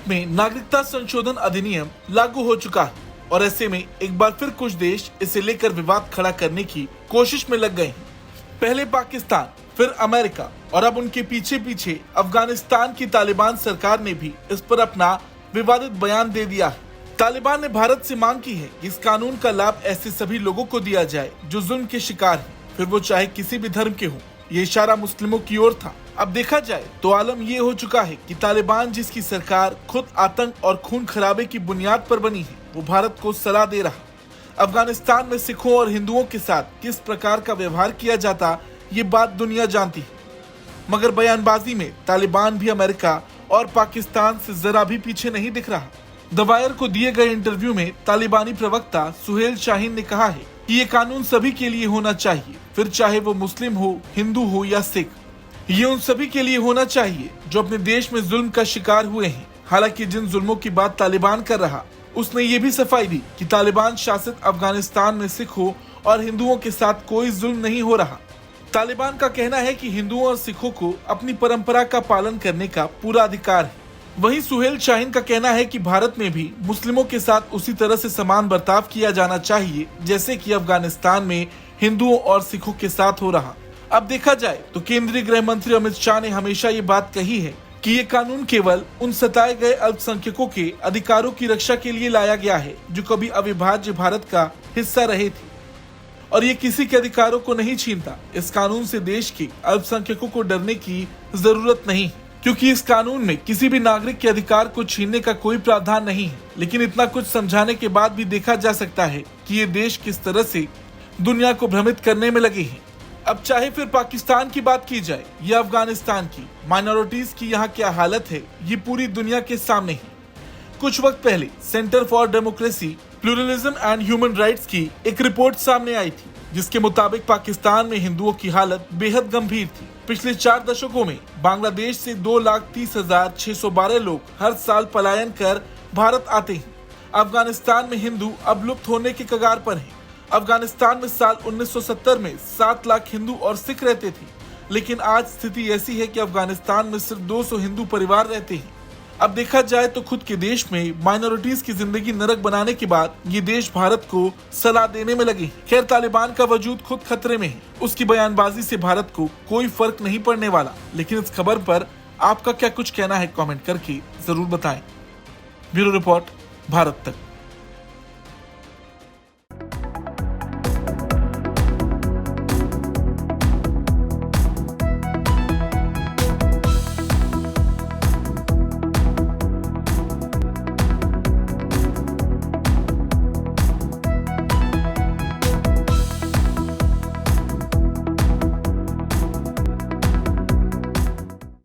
भारत में नागरिकता संशोधन अधिनियम लागू हो चुका है और ऐसे में एक बार फिर कुछ देश इसे लेकर विवाद खड़ा करने की कोशिश में लग गए हैं। पहले पाकिस्तान, फिर अमेरिका और अब उनके पीछे पीछे अफगानिस्तान की तालिबान सरकार ने भी इस पर अपना विवादित बयान दे दिया है। तालिबान ने भारत से मांग की है कि इस कानून का लाभ ऐसे सभी लोगों को दिया जाए जो जुल्म के शिकार हैं, फिर वो चाहे किसी भी धर्म के हों। ये इशारा मुस्लिमों की ओर था। अब देखा जाए तो आलम ये हो चुका है कि तालिबान, जिसकी सरकार खुद आतंक और खून खराबे की बुनियाद पर बनी है, वो भारत को सलाह दे रहा। अफगानिस्तान में सिखों और हिंदुओं के साथ किस प्रकार का व्यवहार किया जाता, ये बात दुनिया जानती है। मगर बयानबाजी में तालिबान भी अमेरिका और पाकिस्तान से जरा भी पीछे नहीं दिख रहा। द वायर को दिए गए इंटरव्यू में तालिबानी प्रवक्ता सुहेल शाहीन ने कहा है कि ये कानून सभी के लिए होना चाहिए, फिर चाहे वो मुस्लिम हो, हिंदू हो या सिख। ये उन सभी के लिए होना चाहिए जो अपने देश में जुल्म का शिकार हुए हैं। हालांकि जिन जुल्मों की बात तालिबान कर रहा, उसने ये भी सफाई दी कि तालिबान शासित अफगानिस्तान में सिखों और हिंदुओं के साथ कोई जुल्म नहीं हो रहा। तालिबान का कहना है कि हिंदुओं और सिखों को अपनी परंपरा का पालन करने का पूरा अधिकार है। वहीं सुहेल शाहीन का कहना है कि भारत में भी मुस्लिमों के साथ उसी तरह से समान बर्ताव किया जाना चाहिए जैसे कि अफगानिस्तान में हिंदुओं और सिखों के साथ हो रहा। अब देखा जाए तो केंद्रीय गृह मंत्री अमित शाह ने हमेशा ये बात कही है कि ये कानून केवल उन सताए गए अल्पसंख्यकों के अधिकारों की रक्षा के लिए लाया गया है जो कभी अविभाज्य भारत का हिस्सा रहे थे, और ये किसी के अधिकारों को नहीं छीनता। इस कानून से देश के अल्पसंख्यकों को डरने की जरूरत नहीं है, क्योंकि इस कानून में किसी भी नागरिक के अधिकार को छीनने का कोई प्रावधान नहीं है। लेकिन इतना कुछ समझाने के बाद भी देखा जा सकता है कि ये देश किस तरह से दुनिया को भ्रमित करने में लगे हैं। अब चाहे फिर पाकिस्तान की बात की जाए या अफगानिस्तान की, माइनॉरिटीज की यहाँ क्या हालत है ये पूरी दुनिया के सामने है। कुछ वक्त पहले centre for democracy, pluralism and human rights की एक रिपोर्ट सामने आई थी जिसके मुताबिक पाकिस्तान में हिंदुओं की हालत बेहद गंभीर थी। पिछले 4 दशकों में बांग्लादेश से 2,30,612 लोग हर साल पलायन कर भारत आते हैं। अफगानिस्तान में हिंदू अब लुप्त होने के कगार पर हैं। अफगानिस्तान में साल 1970 में 7 लाख हिंदू और सिख रहते थे, लेकिन आज स्थिति ऐसी है कि अफगानिस्तान में सिर्फ 200 हिंदू परिवार रहते हैं। अब देखा जाए तो खुद के देश में माइनॉरिटीज की जिंदगी नरक बनाने के बाद ये देश भारत को सलाह देने में लगे। खैर, तालिबान का वजूद खुद खतरे में है। उसकी बयानबाजी से भारत को कोई फर्क नहीं पड़ने वाला। लेकिन इस खबर पर आपका क्या कुछ कहना है, कमेंट करके जरूर बताएं। ब्यूरो रिपोर्ट, भारत तक।